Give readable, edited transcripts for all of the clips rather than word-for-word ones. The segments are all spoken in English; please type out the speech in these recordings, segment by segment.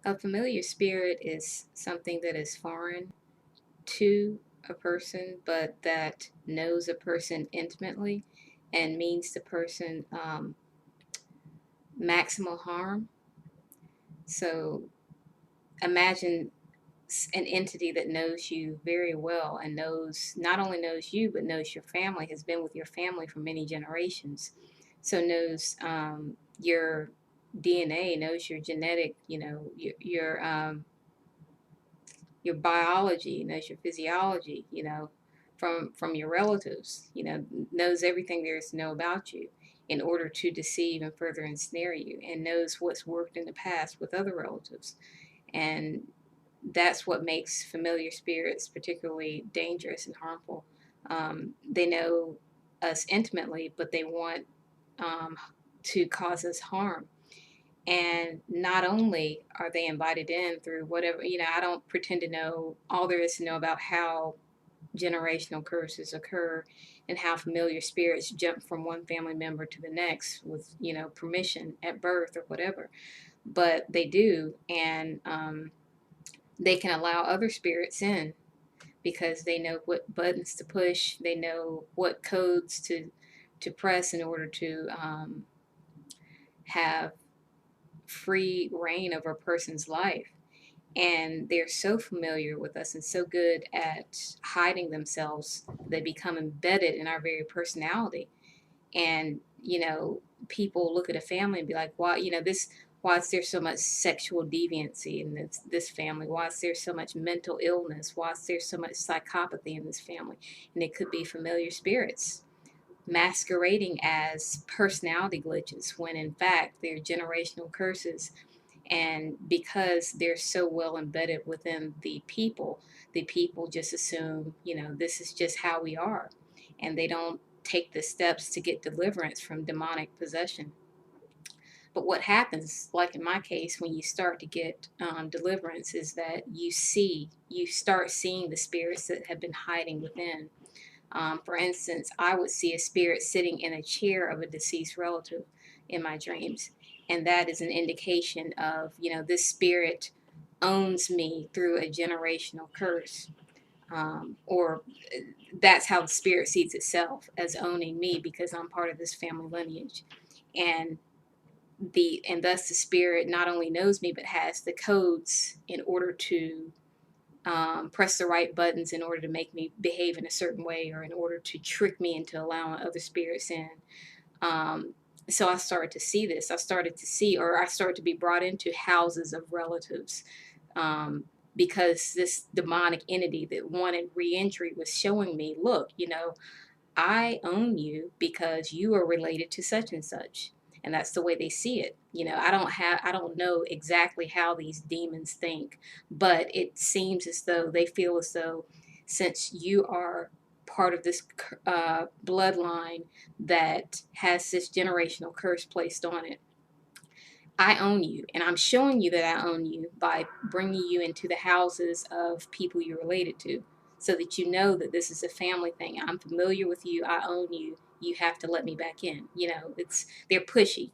A familiar spirit is something that is foreign to a person, but that knows a person intimately and means the person maximal harm. So imagine an entity that knows you very well and knows, not only knows you, but knows your family, has been with your family for many generations. So knows your DNA, knows your genetic, your biology, knows your physiology, from your relatives, knows everything there is to know about you in order to deceive and further ensnare you, and knows what's worked in the past with other relatives. And that's what makes familiar spirits particularly dangerous and harmful. They know us intimately, but they want to cause us harm. And not only are they invited in through whatever, I don't pretend to know all there is to know about how generational curses occur and how familiar spirits jump from one family member to the next with, permission at birth or whatever. But they do, and they can allow other spirits in because they know what buttons to push, they know what codes to press in order to have free reign over a person's life. And they're so familiar with us and so good at hiding themselves, they become embedded in our very personality. And, people look at a family and be like, why, why is there so much sexual deviancy in this family? Why is there so much mental illness? Why is there so much psychopathy in this family? And it could be familiar spirits masquerading as personality glitches when in fact they're generational curses. And because they're so well embedded within the people just assume, this is just how we are. And they don't take the steps to get deliverance from demonic possession. But what happens, like in my case, when you start to get deliverance, is that you start seeing the spirits that have been hiding within. For instance, I would see a spirit sitting in a chair of a deceased relative in my dreams. And that is an indication of, this spirit owns me through a generational curse. Or that's how the spirit sees itself, as owning me because I'm part of this family lineage. And thus the spirit not only knows me but has the codes in order to press the right buttons in order to make me behave in a certain way, or in order to trick me into allowing other spirits in. So I started to see this. I started to be brought into houses of relatives, because this demonic entity that wanted re-entry was showing me, look, I own you because you are related to such and such. And that's the way they see it. I don't know exactly how these demons think, but it seems as though they feel as though, since you are part of this bloodline that has this generational curse placed on it, I own you, and I'm showing you that I own you by bringing you into the houses of people you're related to, so that you know that this is a family thing. I'm familiar with you. I own you. You have to let me back in. They're pushy,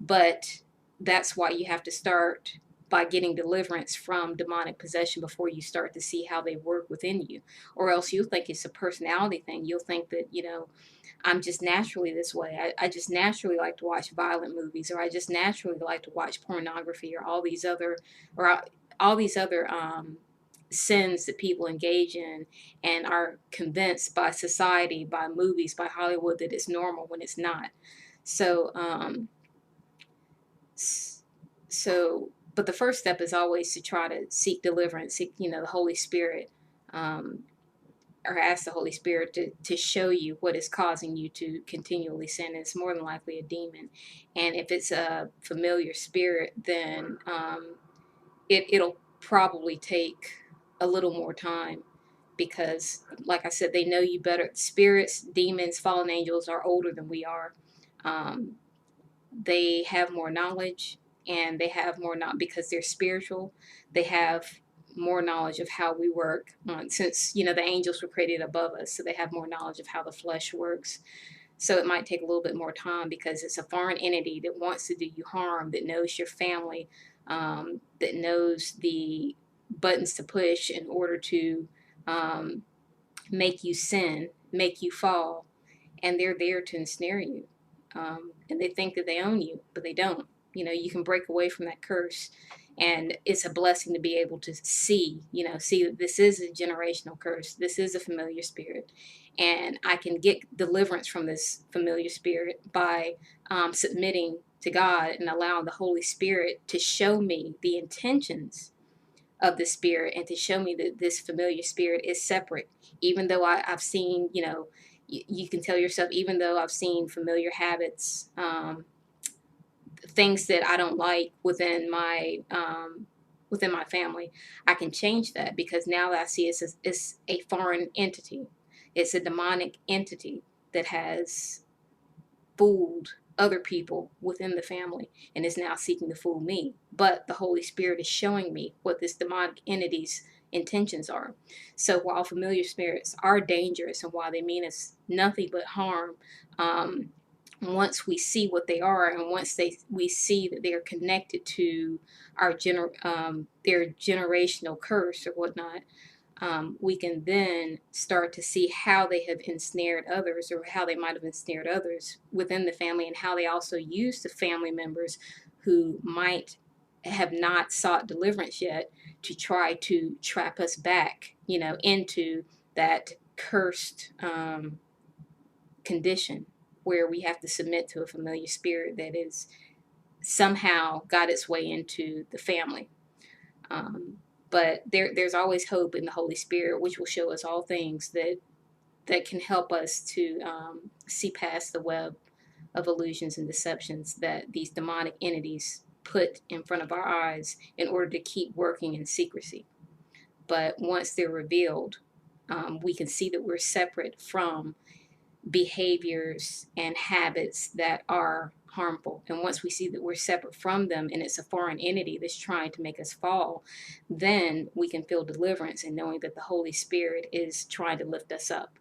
but that's why you have to start by getting deliverance from demonic possession before you start to see how they work within you. Or else you'll think it's a personality thing. You'll think that, I'm just naturally this way. I just naturally like to watch violent movies, or I just naturally like to watch pornography, or all these other sins that people engage in, and are convinced by society, by movies, by Hollywood that it's normal when it's not. So, but the first step is always to try to seek deliverance, seek, the Holy Spirit. Or ask the Holy Spirit to show you what is causing you to continually sin. It's more than likely a demon. And if it's a familiar spirit, then it'll probably take a little more time because, like I said, they know you better. Spirits, demons, fallen angels are older than we are. They have more knowledge, and they have more, not because they're spiritual, they have more knowledge of how we work, since the angels were created above us, so they have more knowledge of how the flesh works. So it might take a little bit more time because it's a foreign entity that wants to do you harm, that knows your family, that knows the buttons to push in order to um, make you sin, make you fall, and they're there to ensnare you. And they think that they own you, but they don't. You can break away from that curse, and it's a blessing to be able to see that this is a generational curse. This is a familiar spirit, and I can get deliverance from this familiar spirit by submitting to God and allowing the Holy Spirit to show me the intentions of the spirit and to show me that this familiar spirit is separate. Even though I've seen, you can tell yourself, even though I've seen familiar habits, things that I don't like within my family, I can change that because now that I see it's a foreign entity. It's a demonic entity that has fooled other people within the family and is now seeking to fool me. But the Holy Spirit is showing me what this demonic entity's intentions are. So while familiar spirits are dangerous and while they mean us nothing but harm, once we see what they are and once we see that they are connected to their generational curse or whatnot, we can then start to see how they have ensnared others or how they might have ensnared others within the family and how they also use the family members who might have not sought deliverance yet to try to trap us back, into that cursed condition where we have to submit to a familiar spirit that is somehow got its way into the family. But there's always hope in the Holy Spirit, which will show us all things that can help us to see past the web of illusions and deceptions that these demonic entities put in front of our eyes in order to keep working in secrecy. But once they're revealed, we can see that we're separate from behaviors and habits that are harmful. And once we see that we're separate from them and it's a foreign entity that's trying to make us fall, then we can feel deliverance and knowing that the Holy Spirit is trying to lift us up.